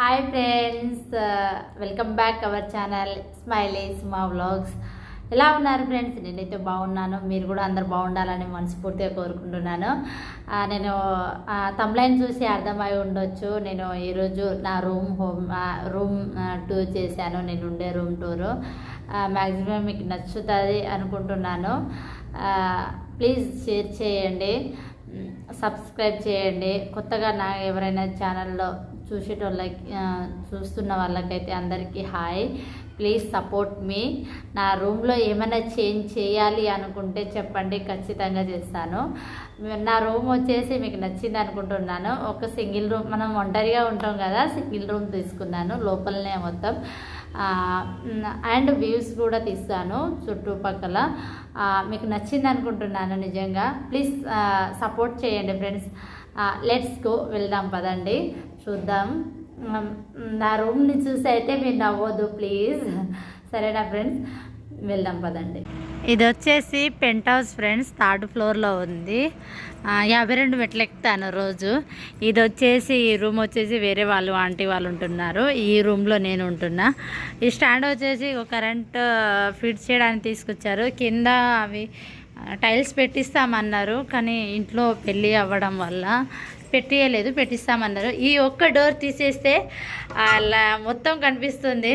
Hi friends, welcome back our channel smiley Suma vlogs. ఎలా ఉన్నారు friends? నేనైతే బాగున్నాను. మీరు కూడా అందరు బాగుండాలని మనస్ఫూర్తిగా కోరుకుంటున్నాను. నేను తమ్లైన్ చూసి అర్థమై ఉండొచ్చు. నేను ఈరోజు నా రూమ్ టూర్ చేశాను. నేను ఉండే రూమ్ టూరు మ్యాక్సిమం మీకు నచ్చుతుంది అనుకుంటున్నాను. ప్లీజ్ షేర్ చేయండి, సబ్స్క్రైబ్ చేయండి. కొత్తగా నా ఎవరైనా ఛానల్లో చూస్తున్న వాళ్ళకైతే అందరికీ హాయ్. ప్లీజ్ సపోర్ట్ మీ. నా రూమ్లో ఏమైనా చేంజ్ చేయాలి అనుకుంటే చెప్పండి, ఖచ్చితంగా చేస్తాను. నా రూమ్ వచ్చేసి మీకు నచ్చింది అనుకుంటున్నాను. ఒక సింగిల్ రూమ్, మనం ఒంటరిగా ఉంటాం కదా, సింగిల్ రూమ్ తీసుకున్నాను. లోపలనే మొత్తం అండ్ వ్యూస్ కూడా తీస్తాను చుట్టుపక్కల. మీకు నచ్చింది అనుకుంటున్నాను నిజంగా. ప్లీజ్ సపోర్ట్ చేయండి ఫ్రెండ్స్. లెట్స్ గో, వెళ్దాం పదండి, చూద్దాం. నా రూమ్ని చూసి అయితే మీరు నవ్వద్దు ప్లీజ్, సరేనా ఫ్రెండ్స్? వెళ్దాం పదండి. ఇది వచ్చేసి పెంట్ హౌస్ ఫ్రెండ్స్, 3rd ఫ్లోర్లో ఉంది. 52 మెట్లు ఎక్కుతాను రోజు. ఇది వచ్చేసి ఈ రూమ్ వచ్చేసి వేరే వాళ్ళు, ఆంటీ వాళ్ళు ఉంటున్నారు. ఈ రూమ్లో నేను ఉంటున్నా. ఈ స్టాండ్ వచ్చేసి ఒక కరెంట్ ఫిట్ చేయడానికి తీసుకొచ్చారు. కింద అవి టైల్స్ పెట్టిస్తామన్నారు, కానీ ఇంట్లో పెళ్ళి అవ్వడం వల్ల పెట్టిస్తామన్నారు. ఈ ఒక్క డోర్ తీసేస్తే అలా మొత్తం కనిపిస్తుంది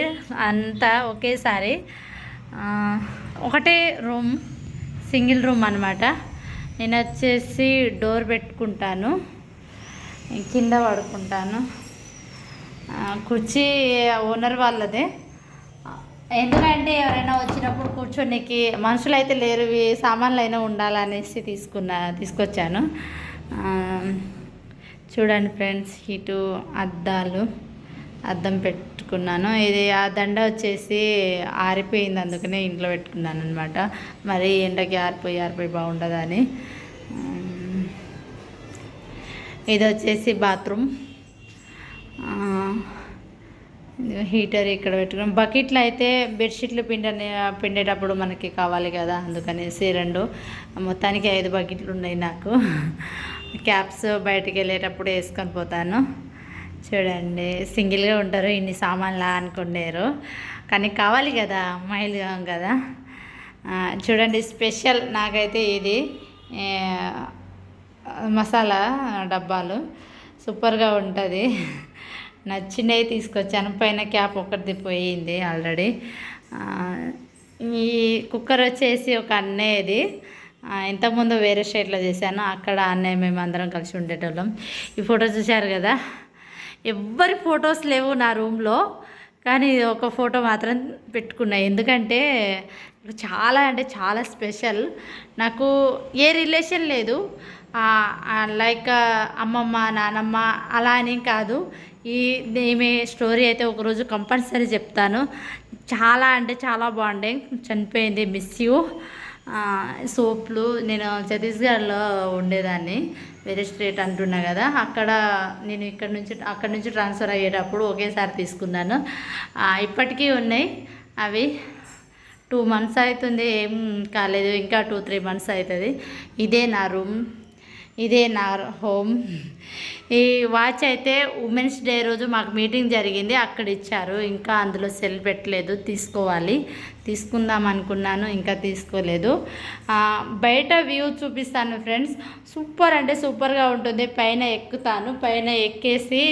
అంతా ఒకేసారి. ఒకటే రూమ్, సింగిల్ రూమ్ అనమాట. నేను వచ్చేసి డోర్ పెట్టుకుంటాను, కింద పడుకుంటాను. కుర్చీ ఓనర్ వాళ్ళదే, ఎందుకంటే ఎవరైనా వచ్చినప్పుడు కూర్చోనికి మనుషులు అయితే లేరు, సామాన్లు అయినా ఉండాలనేసి తీసుకొచ్చాను. చూడండి ఫ్రెండ్స్, ఇటు అద్దం పెట్టుకున్నాను. ఇది ఆ దండ వచ్చేసి ఆరిపోయింది, అందుకనే ఇంట్లో పెట్టుకున్నాను అనమాట. మరి ఎండకి ఆరిపోయి బాగుండదని. ఇది వచ్చేసి బాత్రూమ్. హీటర్ ఇక్కడ పెట్టుకున్నాం. బకెట్లు అయితే బెడ్షీట్లు పిండేటప్పుడు మనకి కావాలి కదా, అందుకనేసి 2, మొత్తానికి 5 బకెట్లు ఉన్నాయి నాకు. క్యాప్స్ బయటికి వెళ్ళేటప్పుడు వేసుకొని పోతాను. చూడండి, సింగిల్గా ఉంటారు, ఇన్ని సామాన్లా అనుకున్నారు, కానీ కావాలి కదా, అమ్మాయిలు కదా. చూడండి, స్పెషల్ నాకైతే ఇది మసాలా డబ్బాలు సూపర్గా ఉంటుంది. నచ్చినవి తీసుకొచ్చాను. పైన క్యాప్ ఒకటిది పోయింది ఆల్రెడీ. ఈ కుక్కర్ వచ్చేసి ఒక అన్నయ్యది. ఇంతకుముందు వేరే స్టేట్లో చేశాను, అక్కడ అన్నయ్య మేము అందరం కలిసి ఉండేటోళ్ళం. ఈ ఫోటో చూశారు కదా, ఎవ్వరి ఫొటోస్ లేవు నా రూమ్లో, కానీ ఒక ఫోటో మాత్రం పెట్టుకున్నా. ఎందుకంటే చాలా అంటే చాలా స్పెషల్. నాకు ఏ రిలేషన్ లేదు, లైక్ అమ్మమ్మ నానమ్మ అలా అని కాదు. ఈమె స్టోరీ అయితే ఒకరోజు కంపల్సరీ చెప్తాను. చాలా అంటే చాలా బాగుండే. చనిపోయింది, మిస్ యూ. సోప్లు, నేను ఛత్తీస్గఢ్లో ఉండేదాన్ని, వేరే స్టేట్ అంటున్నా కదా, అక్కడ నేను అక్కడి నుంచి ట్రాన్స్ఫర్ అయ్యేటప్పుడు ఒకేసారి తీసుకున్నాను. ఇప్పటికీ ఉన్నాయి అవి. 2 months అవుతుంది, ఏం కాలేదు, ఇంకా 2-3 months అవుతుంది. ఇదే నా రూమ్, ఇదే నా హోమ్. ఈ వాచ్ అయితే ఉమెన్స్ డే రోజు మాకు మీటింగ్ జరిగింది, అక్కడ ఇచ్చారు. ఇంకా అందులో సెల్ పెట్టలేదు, తీసుకుందాం అనుకున్నాను, ఇంకా తీసుకోలేదు. బయట వ్యూ చూపిస్తాను ఫ్రెండ్స్. సూపర్ అంటే సూపర్గా ఉంటుంది. పైన ఎక్కుతాను, పైన ఎక్కేసి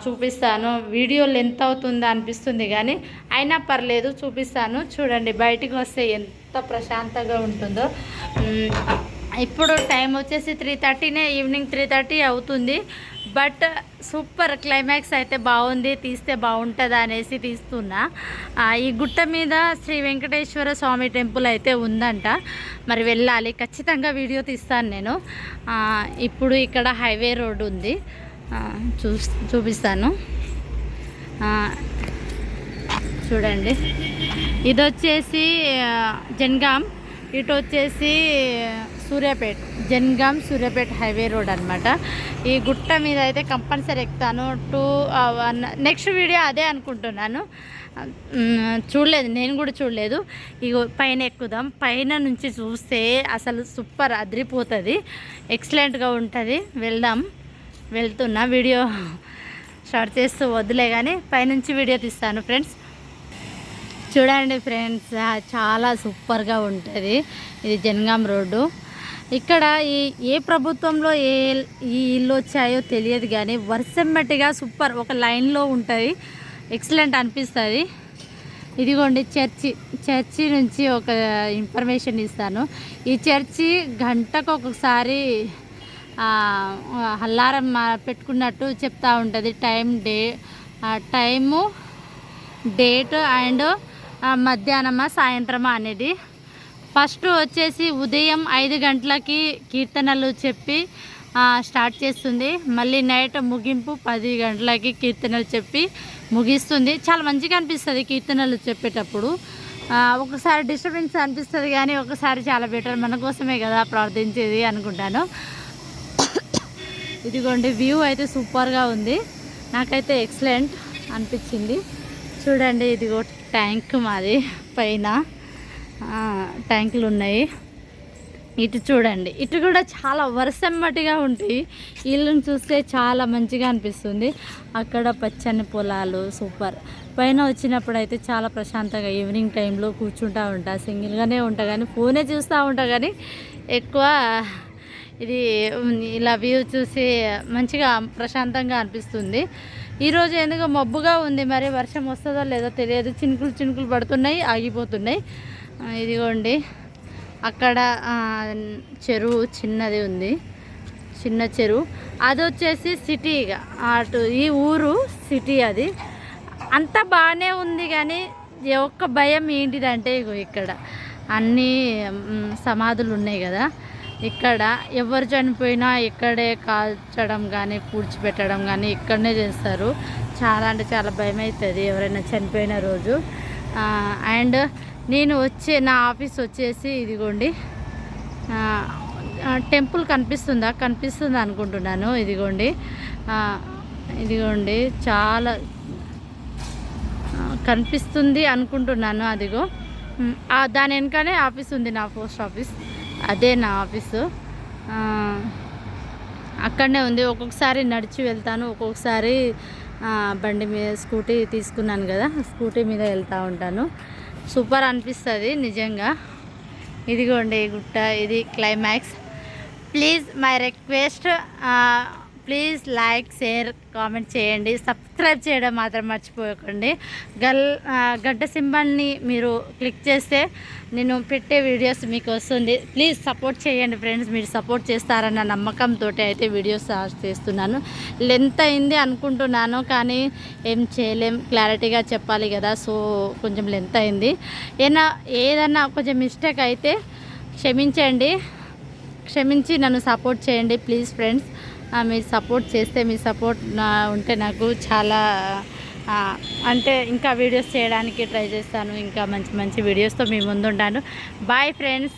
చూపిస్తాను. వీడియో లెంత్ అవుతుందా అనిపిస్తుంది, కానీ అయినా పర్లేదు, చూపిస్తాను. చూడండి, బయటికి వస్తే ఎంత ప్రశాంతంగా ఉంటుందో. ఇప్పుడు టైం వచ్చేసి 3:30, ఈవినింగ్ 3:30 అవుతుంది. బట్ సూపర్ క్లైమాక్స్ అయితే బాగుంది, తీస్తే బాగుంటుందా అనేసి తీస్తున్నా. ఈ గుట్ట మీద శ్రీ వెంకటేశ్వర స్వామి టెంపుల్ అయితే ఉందంట, మరి వెళ్ళాలి, ఖచ్చితంగా వీడియో తీస్తాను నేను. ఇప్పుడు ఇక్కడ హైవే రోడ్ ఉంది, చూపిస్తాను. చూడండి, ఇది వచ్చేసి జన్గాం, ఇటు వచ్చేసి సూర్యాపేట్ హైవే రోడ్ అనమాట. ఈ గుట్ట మీద అయితే కంపల్సరీ ఎక్కుతాను. నెక్స్ట్ వీడియో అదే అనుకుంటున్నాను. చూడలేదు, నేను కూడా చూడలేదు. ఇగో పైన ఎక్కుదాం. పైన నుంచి చూస్తే అసలు సూపర్ అదిరిపోతుంది, ఎక్సలెంట్గా ఉంటుంది. వెళ్తున్నా, వీడియో స్టార్ట్ చేస్తూ వద్దులే కానీ పైనుంచి వీడియో తీస్తాను ఫ్రెండ్స్. చూడండి ఫ్రెండ్స్, చాలా సూపర్గా ఉంటుంది. ఇది జనగాం రోడ్డు. ఇక్కడ ఏ ప్రభుత్వంలో ఈ ఇల్లు వచ్చాయో తెలియదు కానీ వర్షం మట్టిగా సూపర్ ఒక లైన్లో ఉంటుంది. ఎక్సలెంట్ అనిపిస్తుంది. ఇదిగోండి చర్చి నుంచి ఒక ఇన్ఫర్మేషన్ ఇస్తాను. ఈ చర్చి గంటకు ఒక్కొక్కసారి అల్లారం పెట్టుకున్నట్టు చెప్తూ ఉంటుంది. టైము, డేట్ అండ్ మధ్యాహ్నమా సాయంత్రమా అనేది. ఫస్ట్ వచ్చేసి ఉదయం 5 గంటలకి కీర్తనలు చెప్పి స్టార్ట్ చేస్తుంది. మళ్ళీ నైట్ ముగింపు 10 గంటలకి కీర్తనలు చెప్పి ముగిస్తుంది. చాలా మంచిగా అనిపిస్తుంది కీర్తనలు చెప్పేటప్పుడు. ఒకసారి డిస్టర్బెన్స్ అనిపిస్తుంది కానీ ఒకసారి చాలా బెటర్, మన కోసమే కదా ప్రార్థించేది అనుకుంటాను. ఇదిగోండి వ్యూ అయితే సూపర్గా ఉంది, నాకైతే ఎక్సలెంట్ అనిపించింది. చూడండి ఇదిగో ట్యాంక్ మాది, పైన ట్యాంకులు ఉన్నాయి. ఇటు చూడండి, ఇటు కూడా చాలా వర్షం మట్టిగా ఉంటాయి. ఇల్లుని చూస్తే చాలా మంచిగా అనిపిస్తుంది. అక్కడ పచ్చని పొలాలు సూపర్. పైన వచ్చినప్పుడు అయితే చాలా ప్రశాంతంగా ఈవినింగ్ టైంలో కూర్చుంటూ ఉంటా, సింగిల్గానే ఉంటా కానీ ఫోనే చూస్తూ ఉంటా కానీ ఎక్కువ ఇది ఇలా వ్యూ చూసి మంచిగా ప్రశాంతంగా అనిపిస్తుంది. ఈరోజు ఎందుకో మబ్బుగా ఉంది, మరి వర్షం వస్తుందో లేదో తెలియదు. చినుకులు పడుతున్నాయి, ఆగిపోతున్నాయి. ఇదిగోండి అక్కడ చెరువు చిన్నది ఉంది, చిన్న చెరువు. అది వచ్చేసి సిటీగా అటు ఈ ఊరు సిటీ. అది అంతా బాగానే ఉంది కానీ ఒక్క భయం ఏంటిదంటే ఇగో ఇక్కడ అన్నీ సమాధులు ఉన్నాయి కదా, ఇక్కడ ఎవరు చనిపోయినా ఇక్కడే కాల్చడం కానీ పూడ్చిపెట్టడం కానీ ఇక్కడనే చేస్తారు. చాలా అంటే చాలా భయం అవుతుంది ఎవరైనా చనిపోయిన రోజు. అండ్ నేను నా ఆఫీస్ వచ్చేసి ఇదిగోండి టెంపుల్ కనిపిస్తుంది అనుకుంటున్నాను. ఇదిగోండి చాలా కనిపిస్తుంది అనుకుంటున్నాను. అదిగో దాని వెనకనే ఆఫీస్ ఉంది, నా పోస్ట్ ఆఫీస్. అదే నా ఆఫీసు, అక్కడనే ఉంది. ఒక్కొక్కసారి నడిచి వెళ్తాను, ఒక్కొక్కసారి బండి మీద స్కూటీ తీసుకున్నాను కదా, స్కూటీ మీద వెళ్తూ ఉంటాను. సూపర్ అనిపిస్తుంది నిజంగా. ఇదిగోండి గుట్ట, ఇది climax. Please my request, please like, share, comment చేయండి. సబ్స్క్రైబ్ చేయడం మాత్రం మర్చిపోకండి. గంట సింబల్ని మీరు క్లిక్ చేస్తే నేను పెట్టే వీడియోస్ మీకు వస్తుంది. ప్లీజ్ సపోర్ట్ చేయండి ఫ్రెండ్స్. మీరు సపోర్ట్ చేస్తారన్న నమ్మకంతో అయితే వీడియోస్ చేస్తున్నాను. లెంత్ అయింది అనుకుంటున్నాను కానీ ఏం చేయలేం, క్లారిటీగా చెప్పాలి కదా, సో కొంచెం లెంత్ అయింది. ఏదన్నా కొంచెం మిస్టేక్ అయితే క్షమించి నన్ను సపోర్ట్ చేయండి ప్లీజ్ ఫ్రెండ్స్. మీరు సపోర్ట్ చేస్తే, మీ సపోర్ట్ ఉంటే నాకు చాలా అంటే ఇంకా వీడియోస్ చేయడానికి ట్రై చేస్తాను. ఇంకా మంచి వీడియోస్తో మీ ముందు ఉంటాను. Bye friends.